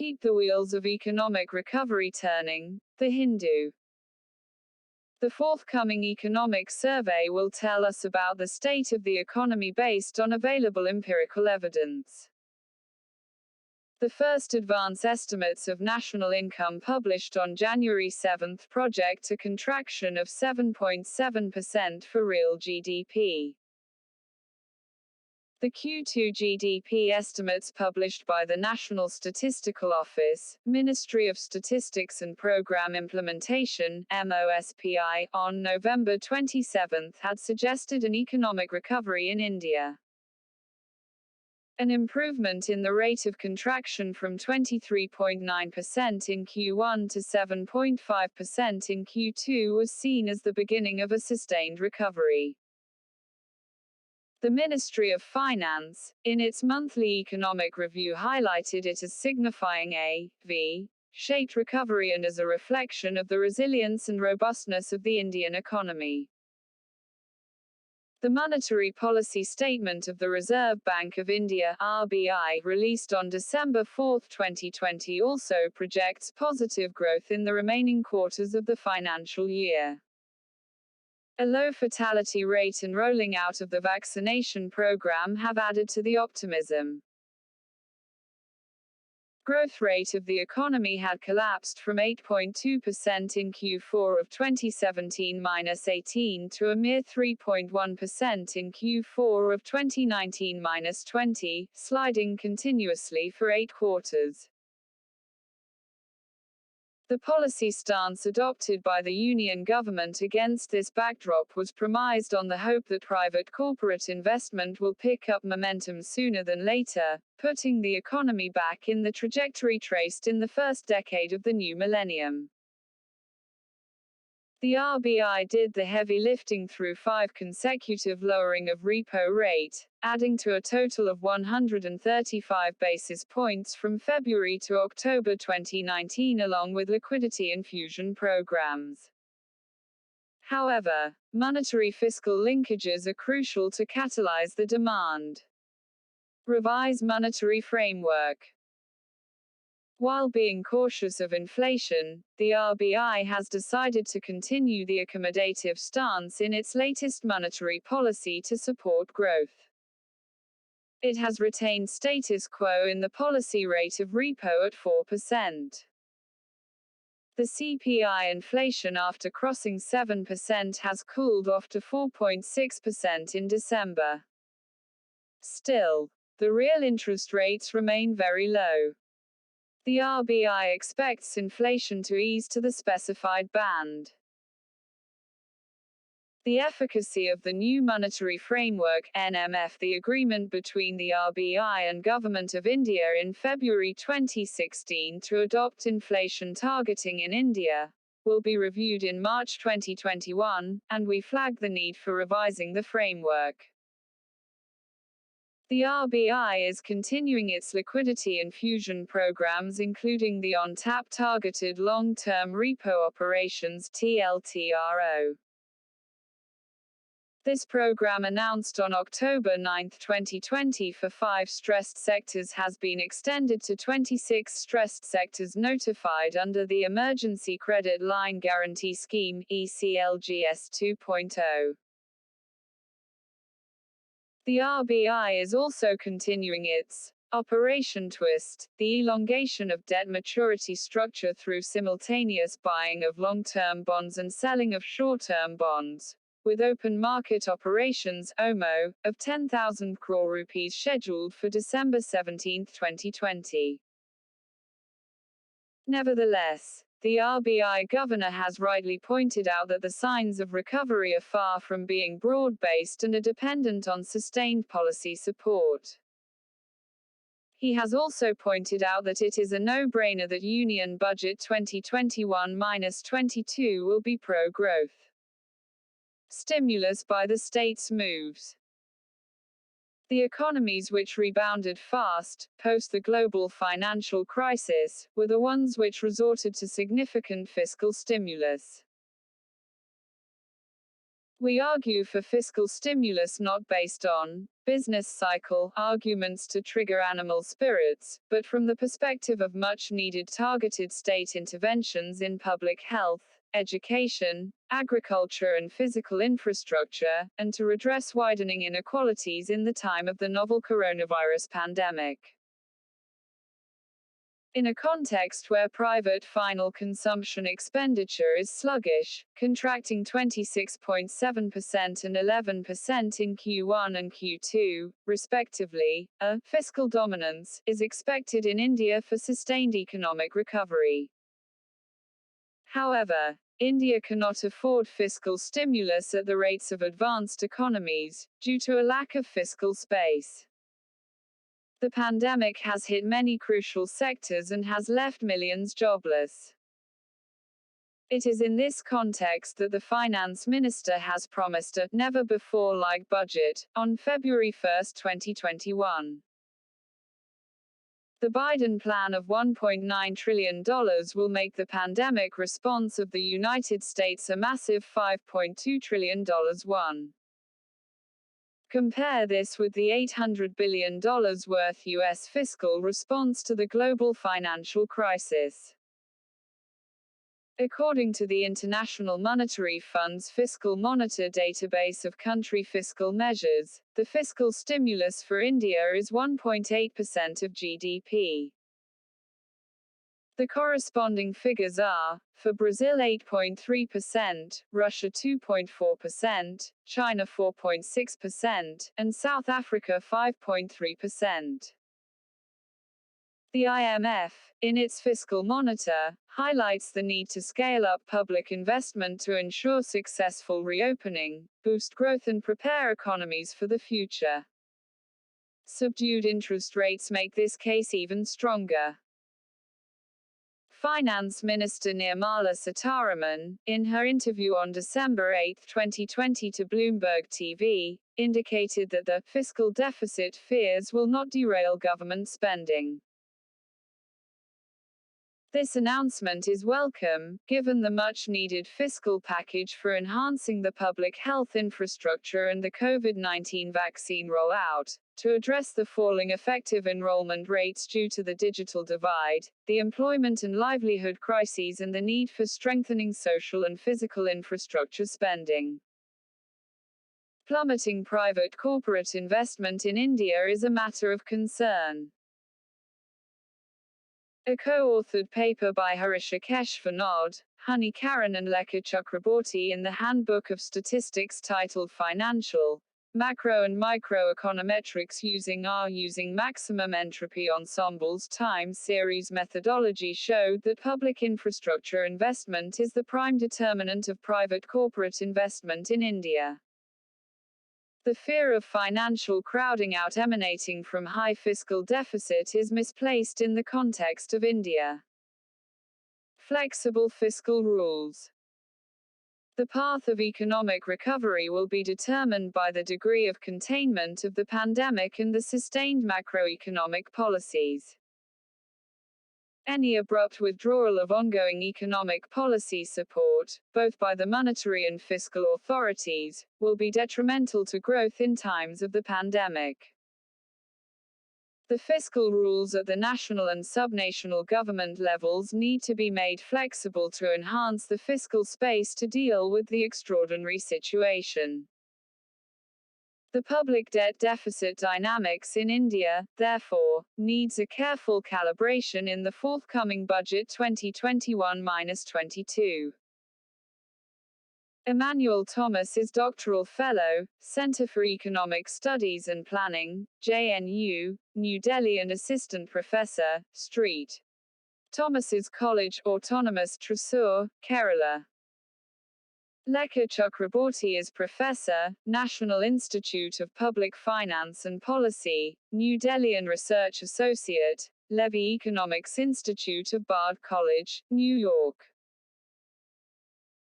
Keep the wheels of economic recovery turning. The Hindu. The forthcoming economic survey will tell us about the state of the economy based on available empirical evidence. The first advance estimates of national income published on January 7 project a contraction of 7.7% for real GDP. The Q2 GDP estimates published by the National Statistical Office, Ministry of Statistics and Program Implementation (MOSPI), on November 27 had suggested an economic recovery in India. An improvement in the rate of contraction from 23.9% in Q1 to 7.5% in Q2 was seen as the beginning of a sustained recovery. The Ministry of Finance, in its monthly economic review, highlighted it as signifying a V-shaped recovery and as a reflection of the resilience and robustness of the Indian economy. The Monetary Policy Statement of the Reserve Bank of India (RBI), released on December 4, 2020, also projects positive growth in the remaining quarters of the financial year. A low fatality rate and rolling out of the vaccination program have added to the optimism. Growth rate of the economy had collapsed from 8.2% in Q4 of 2017-18 to a mere 3.1% in Q4 of 2019-20, sliding continuously for 8 quarters. The policy stance adopted by the Union government against this backdrop was premised on the hope that private corporate investment will pick up momentum sooner than later, putting the economy back in the trajectory traced in the first decade of the new millennium. The RBI did the heavy lifting through 5 consecutive lowering of repo rate, adding to a total of 135 basis points from February to October 2019, along with liquidity infusion programs. However, monetary fiscal linkages are crucial to catalyze the demand. Revise monetary framework. While being cautious of inflation, the RBI has decided to continue the accommodative stance in its latest monetary policy to support growth. It has retained status quo in the policy rate of repo at 4%. The CPI inflation after crossing 7% has cooled off to 4.6% in December. Still, the real interest rates remain very low. The RBI expects inflation to ease to the specified band. The efficacy of the new monetary framework (NMF), the agreement between the RBI and Government of India in February 2016 to adopt inflation targeting in India, will be reviewed in March 2021, and we flag the need for revising the framework. The RBI is continuing its liquidity infusion programs, including the on-tap targeted long-term repo operations (TLTRO). This program, announced on October 9, 2020 for 5 stressed sectors, has been extended to 26 stressed sectors notified under the Emergency Credit Line Guarantee Scheme (ECLGS 2.0). The RBI is also continuing its Operation Twist, the elongation of debt maturity structure through simultaneous buying of long-term bonds and selling of short-term bonds, with open market operations (OMO) of 10,000 crore rupees scheduled for December 17, 2020. Nevertheless, the RBI governor has rightly pointed out that the signs of recovery are far from being broad-based and are dependent on sustained policy support. He has also pointed out that it is a no-brainer that Union Budget 2021-22 will be pro-growth. Stimulus by the states moves. The economies which rebounded fast, post the global financial crisis, were the ones which resorted to significant fiscal stimulus. We argue for fiscal stimulus not based on business cycle arguments to trigger animal spirits, but from the perspective of much needed targeted state interventions in public health, education, agriculture and physical infrastructure, and to redress widening inequalities in the time of the novel coronavirus pandemic. In a context where private final consumption expenditure is sluggish, contracting 26.7% and 11% in Q1 and Q2, respectively, a fiscal dominance is expected in India for sustained economic recovery. However, India cannot afford fiscal stimulus at the rates of advanced economies, due to a lack of fiscal space. The pandemic has hit many crucial sectors and has left millions jobless. It is in this context that the finance minister has promised a never-before-like budget on February 1, 2021. The Biden plan of $1.9 trillion will make the pandemic response of the United States a massive $5.2 trillion. Compare this with the $800 billion worth U.S. fiscal response to the global financial crisis. According to the International Monetary Fund's Fiscal Monitor database of country fiscal measures, the fiscal stimulus for India is 1.8% of GDP. The corresponding figures are, for Brazil 8.3%, Russia 2.4%, China 4.6%, and South Africa 5.3%. The IMF, in its Fiscal Monitor, highlights the need to scale up public investment to ensure successful reopening, boost growth and prepare economies for the future. Subdued interest rates make this case even stronger. Finance Minister Nirmala Sitharaman, in her interview on December 8, 2020 to Bloomberg TV, indicated that the fiscal deficit fears will not derail government spending. This announcement is welcome, given the much-needed fiscal package for enhancing the public health infrastructure and the COVID-19 vaccine rollout, to address the falling effective enrollment rates due to the digital divide, the employment and livelihood crises and the need for strengthening social and physical infrastructure spending. Plummeting private corporate investment in India is a matter of concern. A co-authored paper by Hrishikesh Vinod, Honey Karan and Lekha Chakraborty in the Handbook of Statistics titled Financial, Macro and Microeconometrics using Maximum Entropy Ensembles time series methodology showed that public infrastructure investment is the prime determinant of private corporate investment in India. The fear of financial crowding out emanating from high fiscal deficit is misplaced in the context of India. Flexible fiscal rules. The path of economic recovery will be determined by the degree of containment of the pandemic and the sustained macroeconomic policies. Any abrupt withdrawal of ongoing economic policy support, both by the monetary and fiscal authorities, will be detrimental to growth in times of the pandemic. The fiscal rules at the national and subnational government levels need to be made flexible to enhance the fiscal space to deal with the extraordinary situation. The public debt deficit dynamics in India, therefore, needs a careful calibration in the forthcoming budget 2021-22. Emmanuel Thomas is Doctoral Fellow, Center for Economic Studies and Planning, JNU, New Delhi and Assistant Professor, St. Thomas's College, Autonomous Thrissur, Kerala. Lekha Chakraborty is Professor, National Institute of Public Finance and Policy, New Delhi and Research Associate, Levy Economics Institute of Bard College, New York.